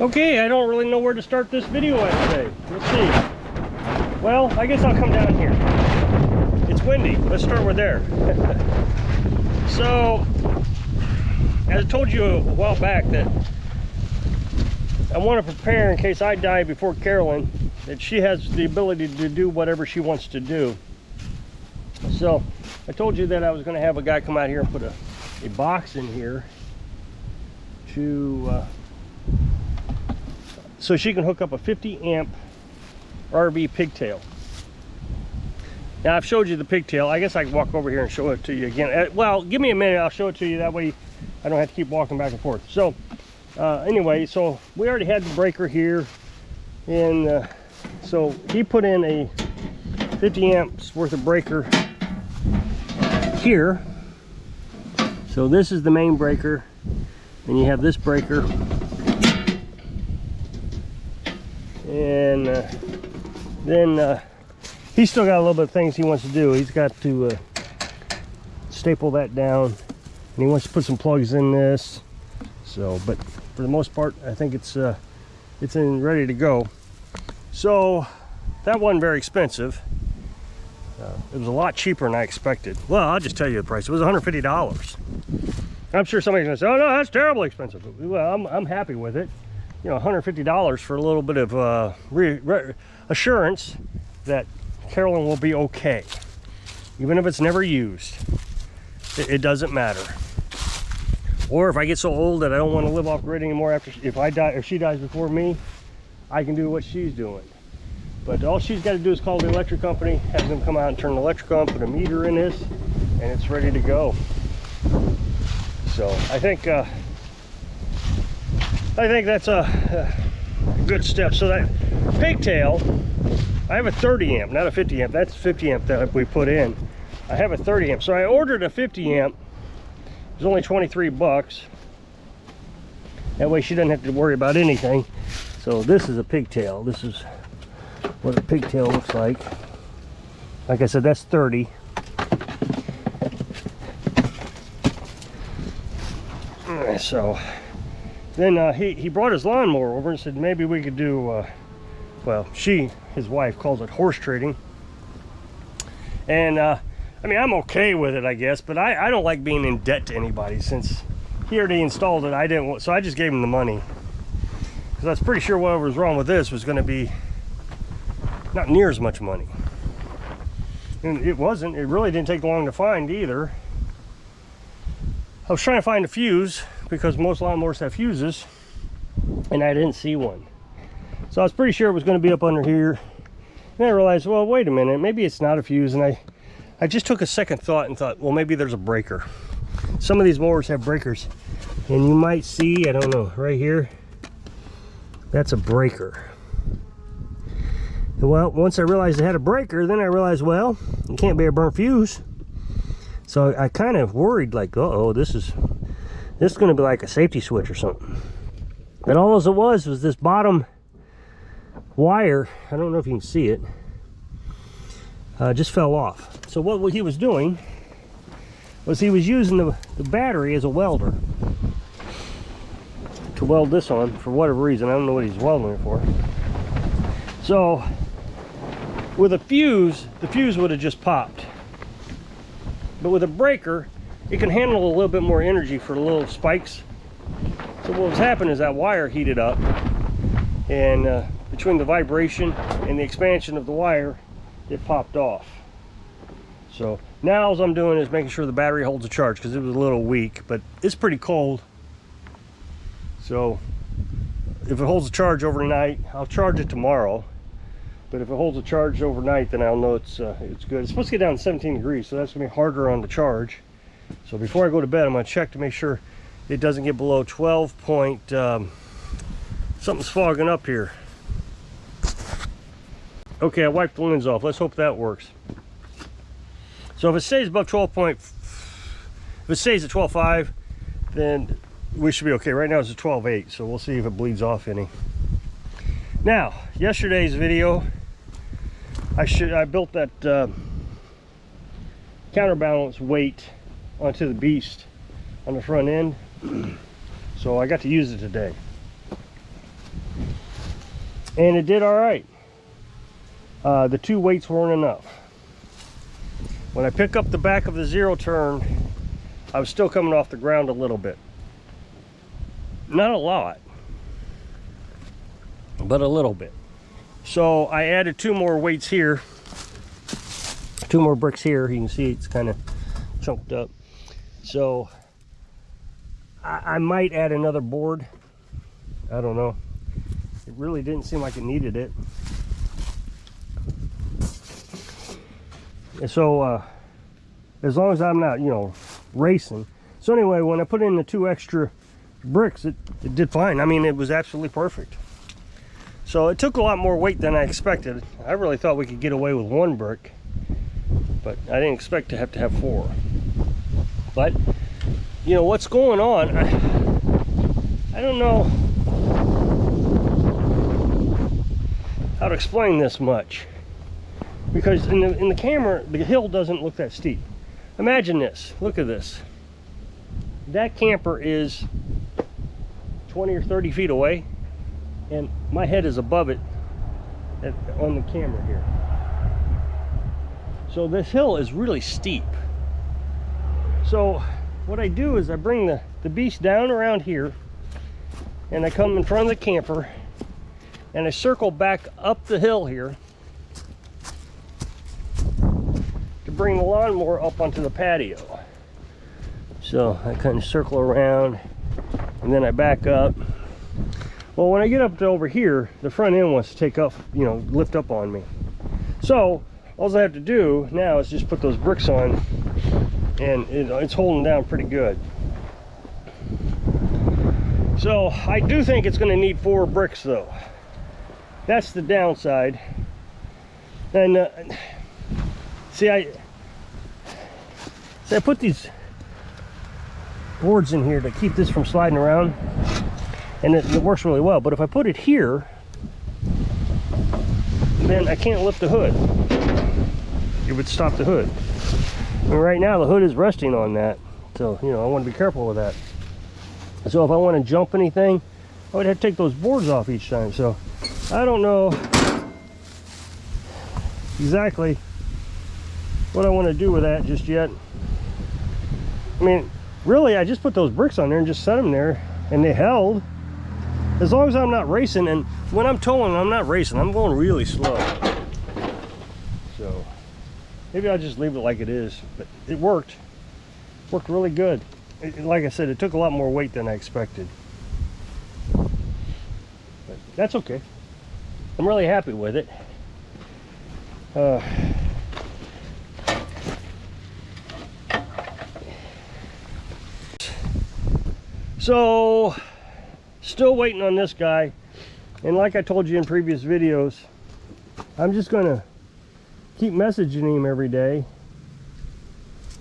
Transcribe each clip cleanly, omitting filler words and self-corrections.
Okay, I don't really know where to start this video at today. Let's see. Well, I guess I'll come down here. It's windy. Let's start with there. So, as I told you a while back that I want to prepare in case I die before Carolyn, that she has the ability to do whatever she wants to do. So, I told you that I was going to have a guy come out here and put a box in here to so she can hook up a 50 amp RV pigtail. Now I've showed you the pigtail. I guess I can walk over here and show it to you again. Well, give me a minute, I'll show it to you, that way I don't have to keep walking back and forth. So anyway, so we already had the breaker here, and so he put in a 50 amps worth of breaker here. So this is the main breaker, and you have this breaker, and then he's still got a little bit of things he wants to do. He's got to staple that down, and he wants to put some plugs in this. So, but for the most part, I think it's in ready to go. So that wasn't very expensive. It was a lot cheaper than I expected. Well, I'll just tell you the price. It was $150. I'm sure somebody's gonna say, "Oh no, that's terribly expensive." Well, I'm happy with it. You know, $150 for a little bit of assurance that Carolyn will be okay, even if it's never used. It doesn't matter. Or if I get so old that I don't want to live off grid anymore, if I die, if she dies before me, I can do what she's doing. But all she's got to do is call the electric company, have them come out and turn the electric on, put a meter in this, and it's ready to go. So I think that's a good step. So that pigtail, I have a 30 amp, not a 50 amp. That's 50 amp that we put in. I have a 30 amp. So I ordered a 50 amp. It was only 23 bucks. That way she doesn't have to worry about anything. So this is a pigtail. This is what a pigtail looks like. Like I said, that's 30. So then he brought his lawnmower over and said maybe we could do well, his wife calls it horse trading, and I mean, I'm okay with it, I guess, but I don't like being in debt to anybody. Since he already installed it, I didn't want, so I just gave him the money, because I was pretty sure whatever was wrong with this was going to be not near as much money, and it wasn't. It really didn't take long to find either. I was trying to find a fuse, because most lawnmowers have fuses, and I didn't see one. So I was pretty sure it was going to be up under here. And I realized, well, wait a minute, maybe it's not a fuse. And I just took a second thought and thought, well, maybe there's a breaker. Some of these mowers have breakers, and you might see, I don't know, right here, that's a breaker. Well, once I realized it had a breaker, then I realized, well, it can't be a burnt fuse. So I kind of worried, like, uh-oh, this is going to be like a safety switch or something. But all it was this bottom wire, I don't know if you can see it, just fell off. So what he was doing was he was using the battery as a welder to weld this on for whatever reason. I don't know what he's welding it for. So with a fuse, the fuse would have just popped. But with a breaker, it can handle a little bit more energy for the little spikes. So what was happening is that wire heated up, and between the vibration and the expansion of the wire, it popped off. So now all I'm doing is making sure the battery holds a charge, because it was a little weak, but it's pretty cold. So if it holds a charge overnight, I'll charge it tomorrow. But if it holds a charge overnight, then I'll know it's good. It's supposed to get down to 17 degrees, so that's gonna be harder on the charge. So before I go to bed, I'm gonna check to make sure it doesn't get below 12 point, something's fogging up here. Okay, I wiped the lens off. Let's hope that works. So if it stays above 12 point, if it stays at 12.5, then we should be okay. Right now it's at 12.8, so we'll see if it bleeds off any. Now, yesterday's video, I built that counterbalance weight onto the beast on the front end, so I got to use it today. and it did all right. The 2 weights weren't enough. When I pick up the back of the zero turn, I was still coming off the ground a little bit. Not a lot, but a little bit. So I added 2 more weights here, 2 more bricks here. You can see it's kind of chunked up. So I might add another board. I don't know. It really didn't seem like it needed it. And so as long as I'm not, you know, racing. So anyway, when I put in the 2 extra bricks, it did fine. I mean, it was absolutely perfect. So it took a lot more weight than I expected. I really thought we could get away with 1 brick, but I didn't expect to have 4. But you know what's going on, I don't know how to explain this much, because in the camera the hill doesn't look that steep. Imagine this, look at this. That camper is 20 or 30 feet away, and my head is above it on the camera here. So this hill is really steep. So what I do is I bring the beast down around here, and I come in front of the camper, and I circle back up the hill here to bring the lawnmower up onto the patio. So I kind of circle around, and then I back up. Well, when I get up to over here, the front end wants to take up, you know, lift up on me. So all I have to do now is just put those bricks on, and it's holding down pretty good. So I do think it's going to need 4 bricks though. That's the downside. And see, I put these boards in here to keep this from sliding around, and it works really well. But if I put it here, then I can't lift the hood. It would stop the hood. And right now the hood is resting on that, so you know I want to be careful with that. So if I want to jump anything, I would have to take those boards off each time. So I don't know exactly what I want to do with that just yet. I mean, really, I just put those bricks on there and just set them there, and they held. As long as I'm not racing, and when I'm towing, I'm not racing. I'm going really slow. So maybe I'll just leave it like it is. But it worked. Worked really good. Like I said, it took a lot more weight than I expected. But that's okay. I'm really happy with it. So still waiting on this guy, and like I told you in previous videos, I'm just gonna keep messaging him every day,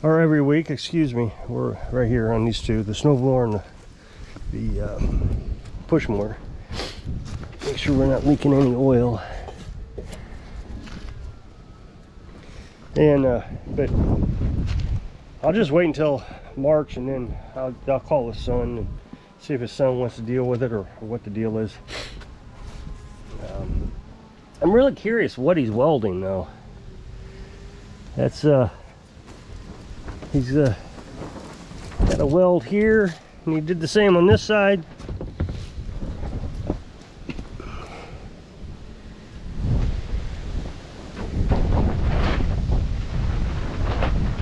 or every week, excuse me. We're right here on these 2, the snowblower and the push mower. Make sure we're not leaking any oil. And but I'll just wait until March, and then I'll call his son and see if his son wants to deal with it, or what the deal is. I'm really curious what he's welding though. That's he's got a weld here, and he did the same on this side.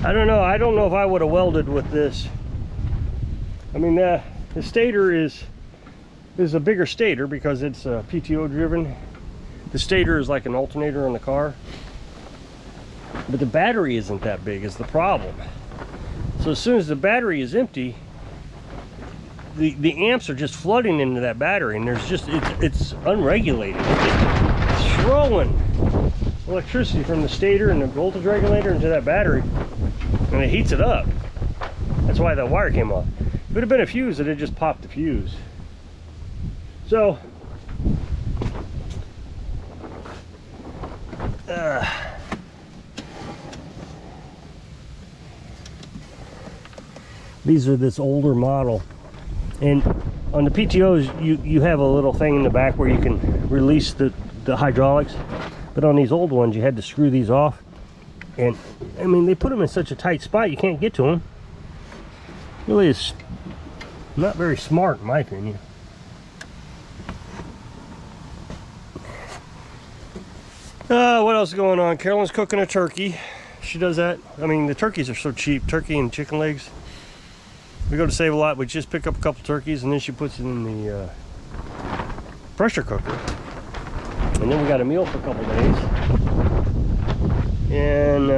I don't know if I would have welded with this. I mean, the stator is a bigger stator because it's PTO driven. The stator is like an alternator on the car, but the battery isn't that big is the problem. So as soon as the battery is empty, the amps are just flooding into that battery, and there's just it's unregulated. It's just throwing electricity from the stator and the voltage regulator into that battery, and it heats it up. That's why that wire came off. If it had been a fuse, it had just popped the fuse. So these are this older model, and on the PTOs, you have a little thing in the back where you can release the hydraulics, but on these old ones you had to screw these off, and I mean they put them in such a tight spot you can't get to them. Really is not very smart in my opinion. What else is going on? Carolyn's cooking a turkey. She does that. I mean, the turkeys are so cheap. Turkey and chicken legs. We go to Save a Lot. We just pick up a couple turkeys, and then she puts it in the pressure cooker. And then we got a meal for a couple days. And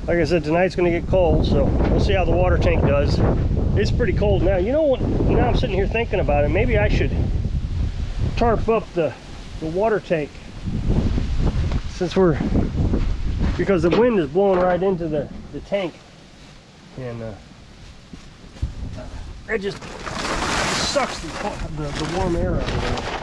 like I said, tonight's going to get cold, so we'll see how the water tank does. It's pretty cold now. You know what? Now I'm sitting here thinking about it. Maybe I should tarp up the water tank, since because the wind is blowing right into the tank, and it just sucks the warm air out of it.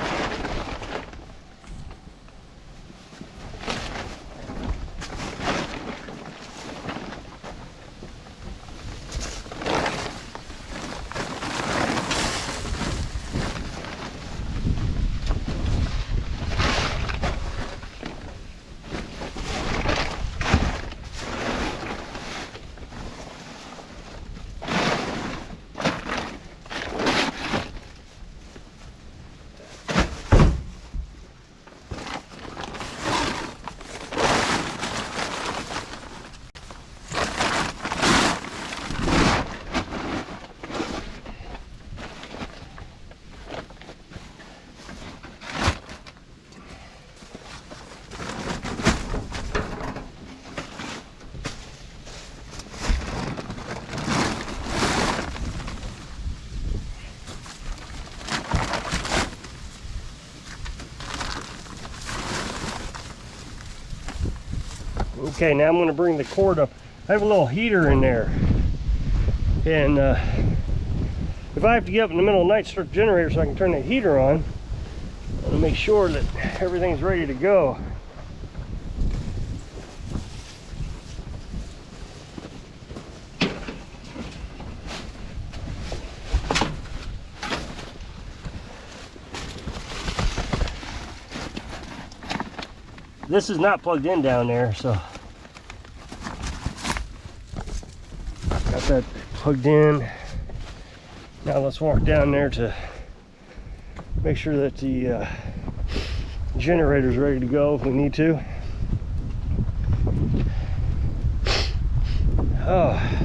Okay, now I'm going to bring the cord up. I have a little heater in there, and if I have to get up in the middle of the night to start the generator so I can turn that heater on, I want to make sure that everything's ready to go. This is not plugged in down there, so got that plugged in. Now let's walk down there to make sure that the generator's ready to go if we need to. Oh.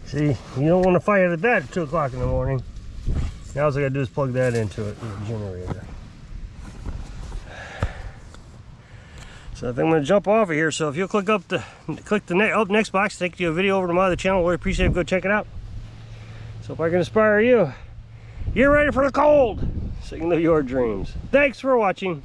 See, you don't want to fight at that at 2 o'clock in the morning. Now all I gotta do is plug that into it, the generator. So I think I'm gonna jump off of here. So if you'll click the next box, take you a video over to my other channel. Really appreciate it. Go check it out. So if I can inspire you, you're ready for the cold, so you can live your dreams. Thanks for watching.